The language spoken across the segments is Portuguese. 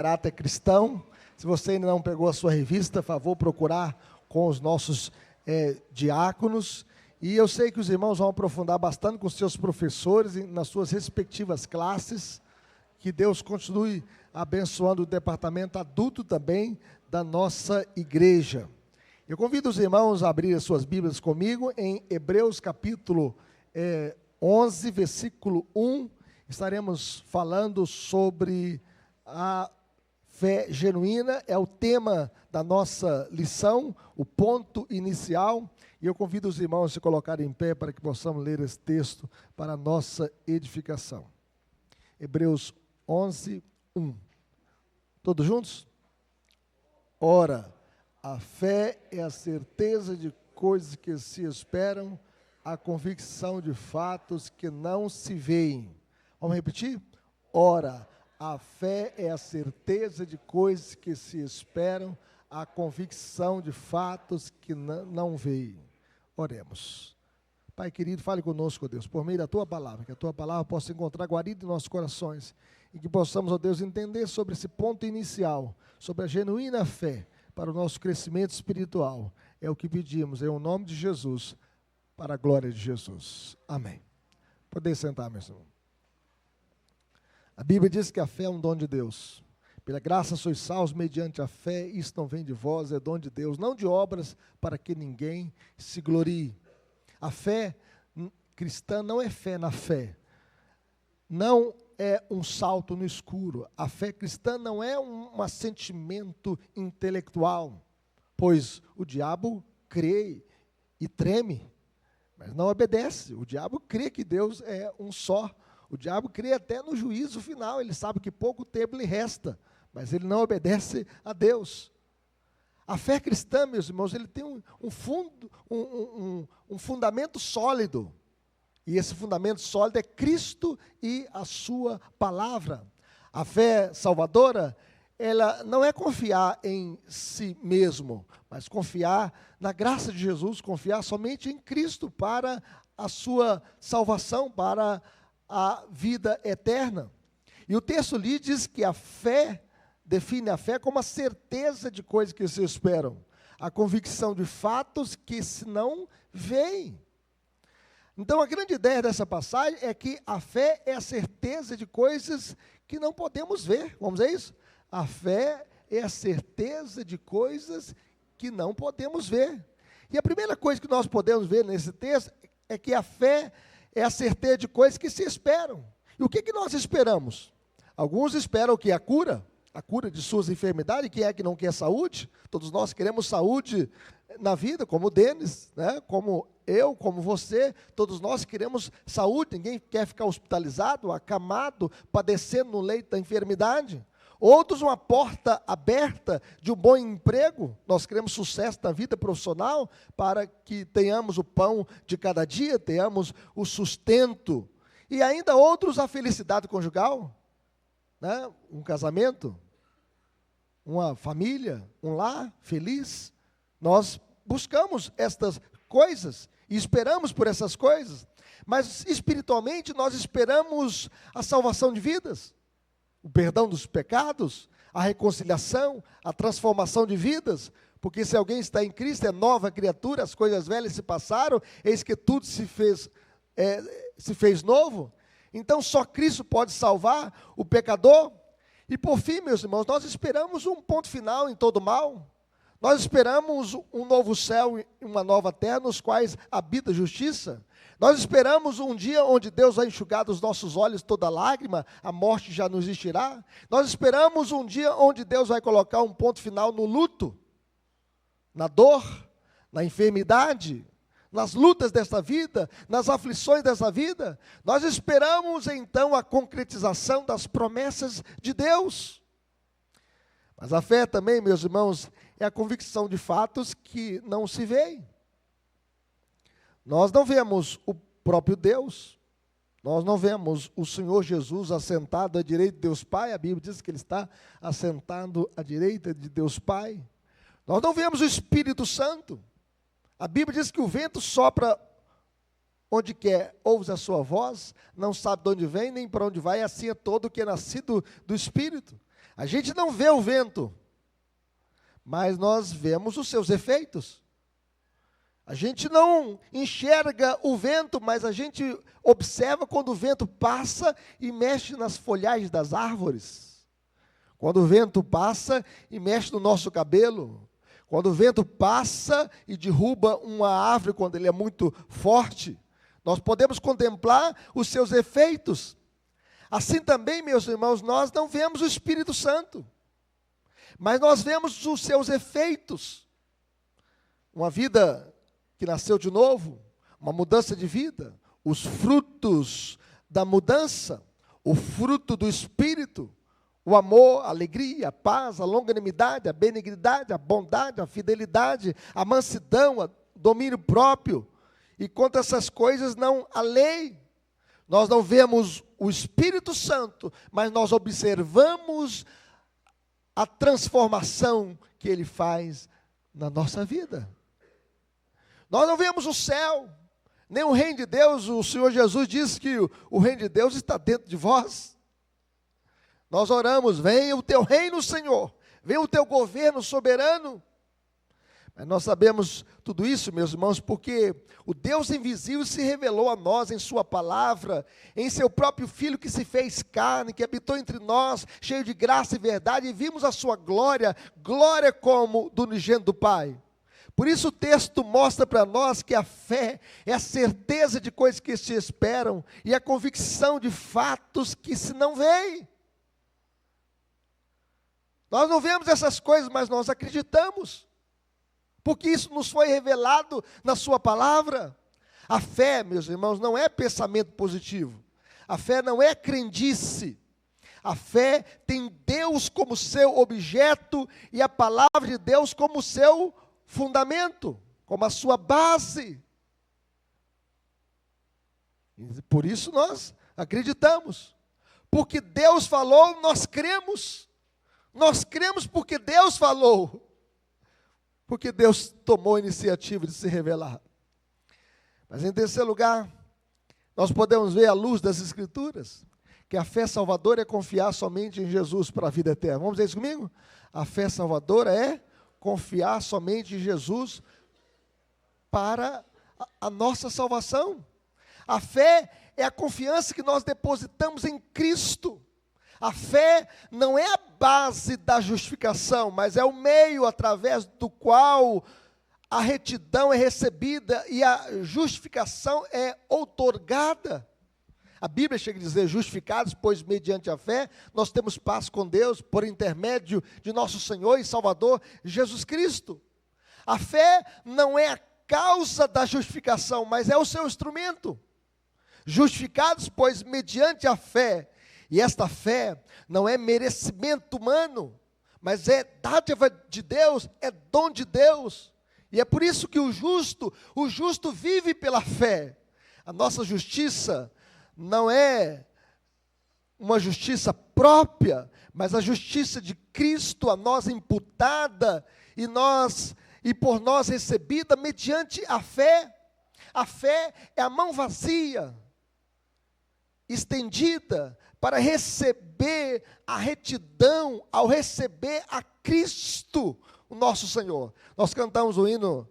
Caráter Cristão. Se você ainda não pegou a sua revista, por favor, procurar com os nossos diáconos. E eu sei que os irmãos vão aprofundar bastante com seus professores nas suas respectivas classes. Que Deus continue abençoando o departamento adulto também da nossa igreja. Eu convido os irmãos a abrir as suas Bíblias comigo em Hebreus capítulo 11, versículo 1. Estaremos falando sobre a fé genuína, é o tema da nossa lição, o ponto inicial. E eu convido os irmãos a se colocarem em pé para que possamos ler esse texto para a nossa edificação. Hebreus 11, 1. Todos juntos? Ora, a fé é a certeza de coisas que se esperam, a convicção de fatos que não se veem. Vamos repetir? Ora, a fé é a certeza de coisas que se esperam, a convicção de fatos que não veem. Oremos. Pai querido, fale conosco, ó Deus, por meio da Tua palavra, que a Tua palavra possa encontrar guarida em nossos corações, e que possamos, ó Deus, entender sobre esse ponto inicial, sobre a genuína fé, para o nosso crescimento espiritual. É o que pedimos, em nome de Jesus, para a glória de Jesus. Amém. Podem sentar, meus irmãos. A Bíblia diz que a fé é um dom de Deus. Pela graça sois salvos mediante a fé, isso não vem de vós, é dom de Deus, não de obras, para que ninguém se glorie. A fé cristã não é fé na fé, não é um salto no escuro. A fé cristã não é um assentimento intelectual, pois o diabo crê e treme, mas não obedece. O diabo crê que Deus é um só. O diabo crê até no juízo final, ele sabe que pouco tempo lhe resta, mas ele não obedece a Deus. A fé cristã, meus irmãos, ele tem um fundamento sólido, e esse fundamento sólido é Cristo e a sua palavra. A fé salvadora, ela não é confiar em si mesmo, mas confiar na graça de Jesus, confiar somente em Cristo para a sua salvação, para a vida eterna. E o texto ali diz que a fé, define a fé como a certeza de coisas que se esperam, a convicção de fatos que se não veem. Então a grande ideia dessa passagem é que a fé é a certeza de coisas que não podemos ver. Vamos dizer isso? A fé é a certeza de coisas que não podemos ver. E a primeira coisa que nós podemos ver nesse texto é que a fé é a certeza de coisas que se esperam. E o que nós esperamos? Alguns esperam que a cura de suas enfermidades. Quem é que não quer saúde? Todos nós queremos saúde na vida, como o Denis, né? Como eu, como você, todos nós queremos saúde. Ninguém quer ficar hospitalizado, acamado, padecendo no leito da enfermidade. Outros, uma porta aberta de um bom emprego. Nós queremos sucesso na vida profissional para que tenhamos o pão de cada dia, tenhamos o sustento. E ainda outros, a felicidade conjugal, né? Um casamento, uma família, um lar feliz. Nós buscamos estas coisas e esperamos por essas coisas. Mas espiritualmente nós esperamos a salvação de vidas, o perdão dos pecados, a reconciliação, a transformação de vidas, porque se alguém está em Cristo, é nova criatura, as coisas velhas se passaram, eis que tudo se fez novo. Então só Cristo pode salvar o pecador. E por fim, meus irmãos, nós esperamos um ponto final em todo mal. Nós esperamos um novo céu e uma nova terra, nos quais habita a justiça. Nós esperamos um dia onde Deus vai enxugar dos nossos olhos toda lágrima, a morte já não existirá. Nós esperamos um dia onde Deus vai colocar um ponto final no luto, na dor, na enfermidade, nas lutas desta vida, nas aflições dessa vida. Nós esperamos então a concretização das promessas de Deus. Mas a fé também, meus irmãos, é a convicção de fatos que não se veem. Nós não vemos o próprio Deus, nós não vemos o Senhor Jesus assentado à direita de Deus Pai. A Bíblia diz que Ele está assentado à direita de Deus Pai. Nós não vemos o Espírito Santo. A Bíblia diz que o vento sopra onde quer, ouves a sua voz, não sabe de onde vem, nem para onde vai, assim é todo o que é nascido do Espírito. A gente não vê o vento, mas nós vemos os seus efeitos. A gente não enxerga o vento, mas a gente observa quando o vento passa e mexe nas folhagens das árvores. Quando o vento passa e mexe no nosso cabelo. Quando o vento passa e derruba uma árvore quando ele é muito forte. Nós podemos contemplar os seus efeitos. Assim também, meus irmãos, nós não vemos o Espírito Santo, mas nós vemos os seus efeitos. Uma vida que nasceu de novo, uma mudança de vida, os frutos da mudança, o fruto do Espírito, o amor, a alegria, a paz, a longanimidade, a benignidade, a bondade, a fidelidade, a mansidão, o domínio próprio. E contra essas coisas não há lei. Nós não vemos o Espírito Santo, mas nós observamos a transformação que Ele faz na nossa vida. Nós não vemos o céu, nem o reino de Deus. O Senhor Jesus disse que o reino de Deus está dentro de vós. Nós oramos, venha o teu reino, Senhor, venha o teu governo soberano. Mas nós sabemos tudo isso, meus irmãos, porque o Deus invisível se revelou a nós em sua palavra, em seu próprio Filho que se fez carne, que habitou entre nós, cheio de graça e verdade, e vimos a sua glória, glória como do unigênito do Pai. Por isso o texto mostra para nós que a fé é a certeza de coisas que se esperam e a convicção de fatos que se não veem. Nós não vemos essas coisas, mas nós acreditamos, porque isso nos foi revelado na sua palavra. A fé, meus irmãos, não é pensamento positivo. A fé não é crendice. A fé tem Deus como seu objeto e a palavra de Deus como seu fundamento, como a sua base. Por isso nós acreditamos. Porque Deus falou, nós cremos. Nós cremos porque Deus falou. Porque Deus tomou a iniciativa de se revelar. Mas em terceiro lugar, nós podemos ver à luz das Escrituras que a fé salvadora é confiar somente em Jesus para a vida eterna. Vamos dizer isso comigo? A fé salvadora é confiar somente em Jesus para a nossa salvação. A fé é a confiança que nós depositamos em Cristo. A fé não é a base da justificação, mas é o meio através do qual a retidão é recebida e a justificação é outorgada. A Bíblia chega a dizer, justificados, pois mediante a fé, nós temos paz com Deus, por intermédio de nosso Senhor e Salvador, Jesus Cristo. A fé não é a causa da justificação, mas é o seu instrumento. Justificados, pois mediante a fé, e esta fé não é merecimento humano, mas é dádiva de Deus, é dom de Deus. E é por isso que o justo vive pela fé. A nossa justiça não é uma justiça própria, mas a justiça de Cristo a nós imputada e por nós recebida mediante a fé. A fé é a mão vazia, estendida para receber a retidão ao receber a Cristo, o nosso Senhor. Nós cantamos o hino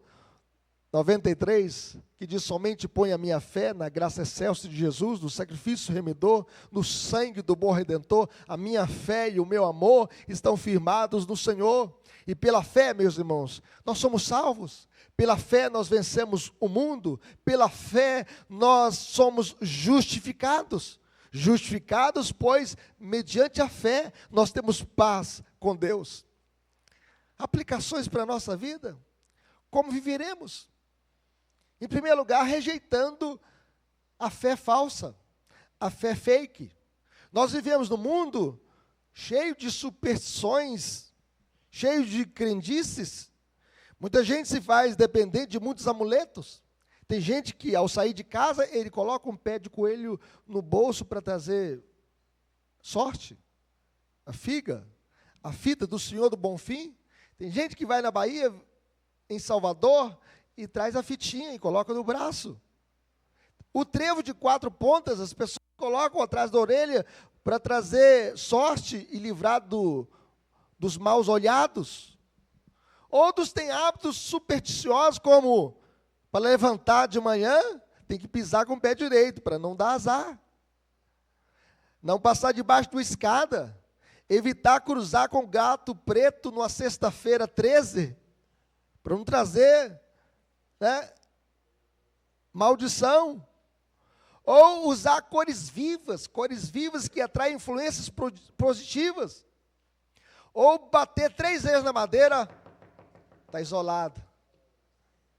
93, que diz, somente põe a minha fé na graça excelsa de Jesus, no sacrifício remidor, no sangue do bom Redentor. A minha fé e o meu amor estão firmados no Senhor. E pela fé, meus irmãos, nós somos salvos. Pela fé nós vencemos o mundo. Pela fé nós somos justificados. Justificados, pois, mediante a fé, nós temos paz com Deus. Aplicações para a nossa vida? Como viveremos? Em primeiro lugar, rejeitando a fé falsa, a fé fake. Nós vivemos num mundo cheio de superstições, cheio de crendices. Muita gente se faz dependente de muitos amuletos. Tem gente que, ao sair de casa, ele coloca um pé de coelho no bolso para trazer sorte, a figa, a fita do Senhor do Bonfim. Tem gente que vai na Bahia, em Salvador, e traz a fitinha e coloca no braço. O trevo de 4 pontas, as pessoas colocam atrás da orelha para trazer sorte e livrar do dos maus olhados. Outros têm hábitos supersticiosos, como para levantar de manhã, tem que pisar com o pé direito, para não dar azar. Não passar debaixo da escada. Evitar cruzar com gato preto numa sexta-feira 13, para não trazer, né, maldição. Ou usar cores vivas que atraem influências positivas. Ou bater 3 vezes na madeira, está isolado.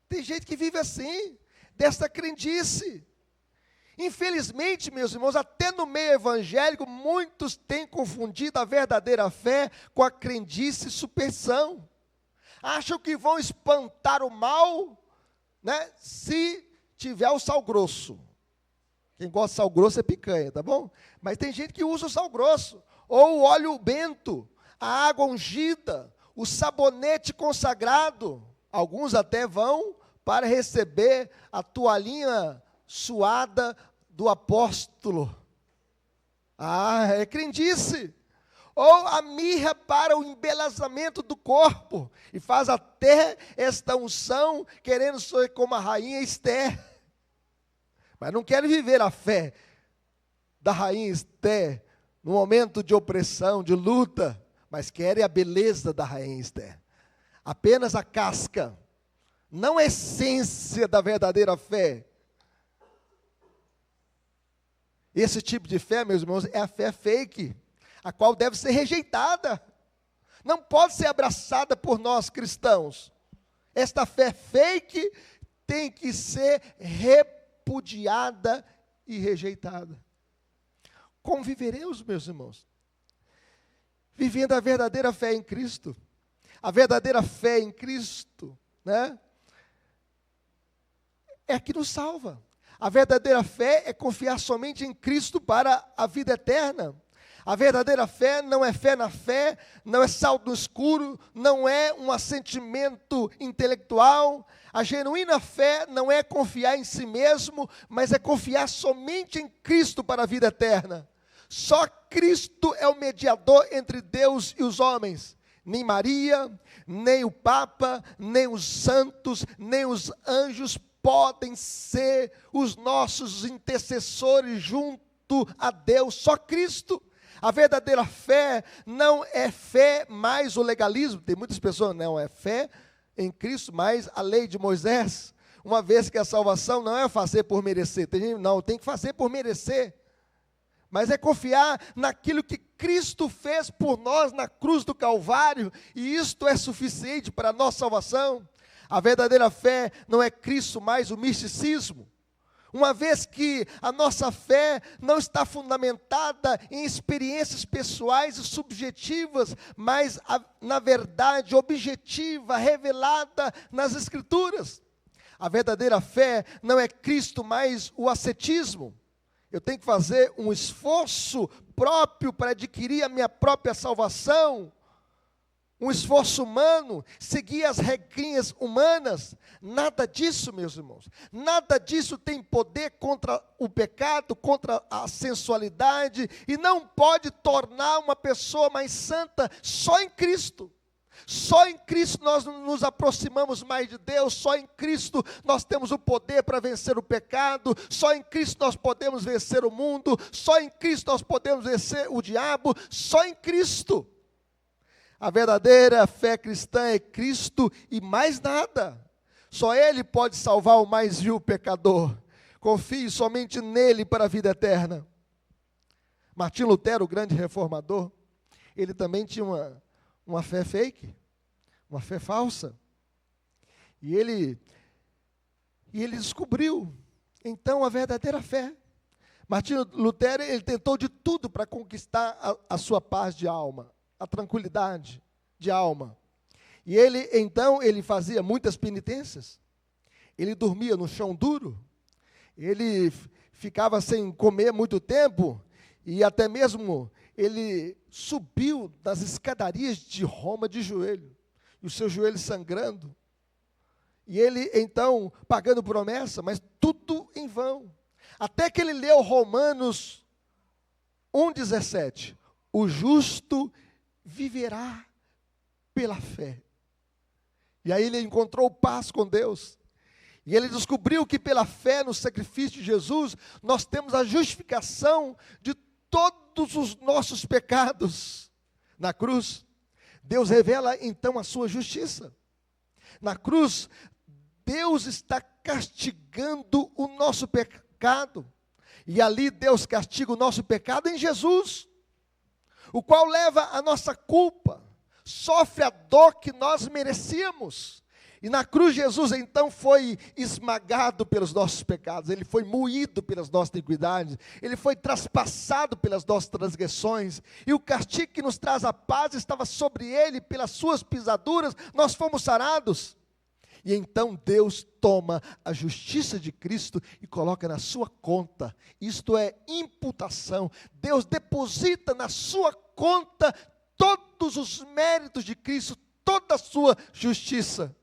Tem gente que vive assim, desta crendice. Infelizmente, meus irmãos, até no meio evangélico, muitos têm confundido a verdadeira fé com a crendice e superstição. Acham que vão espantar o mal, né, se tiver o sal grosso. Quem gosta de sal grosso é picanha, tá bom? Mas tem gente que usa o sal grosso, ou o óleo bento, a água ungida, o sabonete consagrado. Alguns até vão para receber a toalhinha suada do apóstolo. É crendice. Ou a mirra para o embelezamento do corpo, e faz até esta unção, querendo ser como a rainha Esther. Mas não querem viver a fé da rainha Esther, no momento de opressão, de luta, mas querem a beleza da rainha Esther. Apenas a casca, não a essência da verdadeira fé. Esse tipo de fé, meus irmãos, é a fé fake, a qual deve ser rejeitada. Não pode ser abraçada por nós cristãos. Esta fé fake tem que ser repudiada e rejeitada. Como viveremos, meus irmãos? Vivendo a verdadeira fé em Cristo. A verdadeira fé em Cristo, né, é a que nos salva. A verdadeira fé é confiar somente em Cristo para a vida eterna. A verdadeira fé não é fé na fé, não é salto no escuro, não é um assentimento intelectual. A genuína fé não é confiar em si mesmo, mas é confiar somente em Cristo para a vida eterna. Só Cristo é o mediador entre Deus e os homens. Nem Maria, nem o Papa, nem os santos, nem os anjos podem ser os nossos intercessores junto a Deus, só Cristo. A verdadeira fé não é fé mais o legalismo. Tem muitas pessoas, não, é fé em Cristo mais a lei de Moisés. Uma vez que a salvação não é fazer por merecer. Tem gente, não, tem que fazer por merecer. Mas é confiar naquilo que Cristo fez por nós na cruz do Calvário, e isto é suficiente para a nossa salvação. A verdadeira fé não é Cristo mais o misticismo. Uma vez que a nossa fé não está fundamentada em experiências pessoais e subjetivas, mas na verdade objetiva, revelada nas Escrituras. A verdadeira fé não é Cristo mais o ascetismo. Eu tenho que fazer um esforço próprio para adquirir a minha própria salvação. Um esforço humano, seguir as regrinhas humanas. Nada disso, meus irmãos. Nada disso tem poder contra o pecado, contra a sensualidade, e não pode tornar uma pessoa mais santa só em Cristo. Só em Cristo nós nos aproximamos mais de Deus, só em Cristo nós temos o poder para vencer o pecado, só em Cristo nós podemos vencer o mundo, só em Cristo nós podemos vencer o diabo, só em Cristo. A verdadeira fé cristã é Cristo e mais nada. Só Ele pode salvar o mais vil pecador. Confie somente nele para a vida eterna. Martim Lutero, o grande reformador, ele também tinha uma fé fake, uma fé falsa. E ele descobriu, então, a verdadeira fé. Martim Lutero, ele tentou de tudo para conquistar a sua paz de alma, a tranquilidade de alma. E ele fazia muitas penitências. Ele dormia no chão duro. Ele ficava sem comer muito tempo. E até mesmo ele subiu das escadarias de Roma de joelho. E o seu joelho sangrando. E ele, então, pagando promessa, mas tudo em vão. Até que ele leu Romanos 1,17. O justo viverá pela fé. E aí ele encontrou paz com Deus. E ele descobriu que pela fé no sacrifício de Jesus, nós temos a justificação de todos os nossos pecados. Na cruz, Deus revela então a sua justiça. Na cruz, Deus está castigando o nosso pecado. E ali Deus castiga o nosso pecado em Jesus, o qual leva a nossa culpa, sofre a dor que nós merecíamos. E na cruz Jesus então foi esmagado pelos nossos pecados, ele foi moído pelas nossas iniquidades, ele foi traspassado pelas nossas transgressões, e o castigo que nos traz a paz estava sobre ele, pelas suas pisaduras nós fomos sarados. E então Deus toma a justiça de Cristo e coloca na sua conta, isto é imputação. Deus deposita na sua conta todos os méritos de Cristo, toda a sua justiça.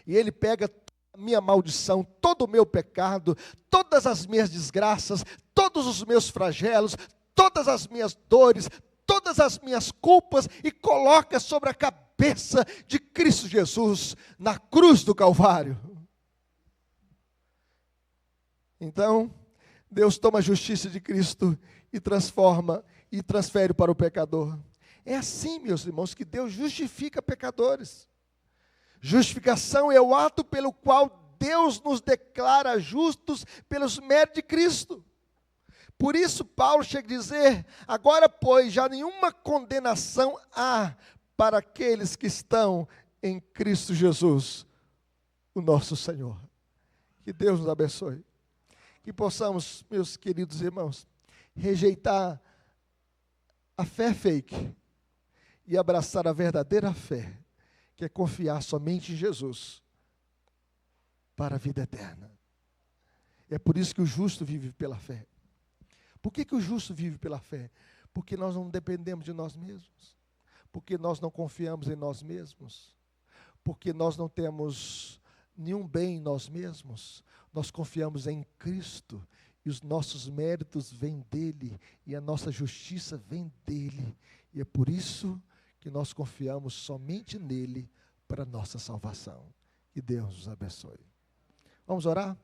E Ele pega a minha maldição, todo o meu pecado, todas as minhas desgraças, todos os meus flagelos, todas as minhas dores, todas as minhas culpas e coloca sobre a cabeça de Cristo Jesus, na cruz do Calvário. Então, Deus toma a justiça de Cristo e transforma e transfere para o pecador. É assim, meus irmãos, que Deus justifica pecadores. Justificação é o ato pelo qual Deus nos declara justos pelos méritos de Cristo. Por isso Paulo chega a dizer: agora, pois, já nenhuma condenação há para aqueles que estão em Cristo Jesus, o nosso Senhor. Que Deus nos abençoe. Que possamos, meus queridos irmãos, rejeitar a fé fake e abraçar a verdadeira fé, que é confiar somente em Jesus para a vida eterna. É por isso que o justo vive pela fé. Por que o justo vive pela fé? Porque nós não dependemos de nós mesmos. Porque nós não confiamos em nós mesmos. Porque nós não temos nenhum bem em nós mesmos. Nós confiamos em Cristo. E os nossos méritos vêm dEle. E a nossa justiça vem dEle. E é por isso que nós confiamos somente nele para a nossa salvação. Que Deus nos abençoe. Vamos orar?